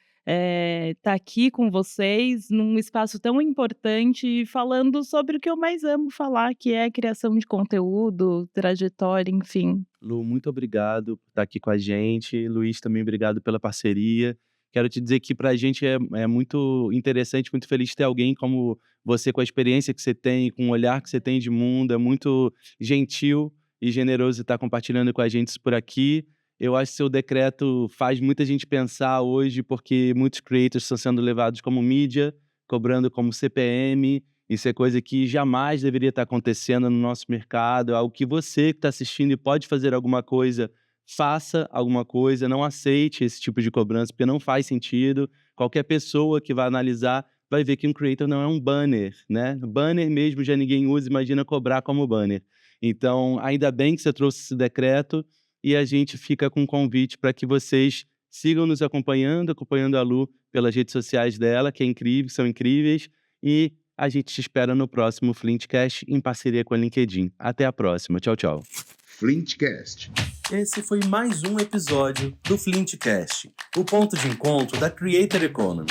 estar aqui com vocês, num espaço tão importante e falando sobre o que eu mais amo falar, que é criação de conteúdo, trajetória, enfim. Lu, muito obrigado por estar aqui com a gente. Luiz, também obrigado pela parceria. Quero te dizer que pra gente é muito interessante, muito feliz ter alguém como você, com a experiência que você tem, com o olhar que você tem de mundo. É muito gentil e generoso estar compartilhando com a gente isso por aqui. Eu acho que seu decreto faz muita gente pensar hoje, porque muitos creators estão sendo levados como mídia, cobrando como CPM. Isso é coisa que jamais deveria estar acontecendo no nosso mercado. É algo que você que está assistindo e pode fazer alguma coisa, faça alguma coisa. Não aceite esse tipo de cobrança, porque não faz sentido. Qualquer pessoa que vai analisar vai ver que um creator não é um banner, né? Banner mesmo já ninguém usa, imagina cobrar como banner. Então, ainda bem que você trouxe esse decreto e a gente fica com um convite para que vocês sigam nos acompanhando a Lu pelas redes sociais dela, que é incrível, são incríveis, e a gente te espera no próximo Flintcast em parceria com a LinkedIn. Até a próxima. Tchau, tchau. Flintcast. Esse foi mais um episódio do Flintcast, o ponto de encontro da Creator Economy.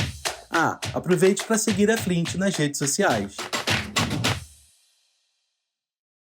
Aproveite para seguir a Flint nas redes sociais.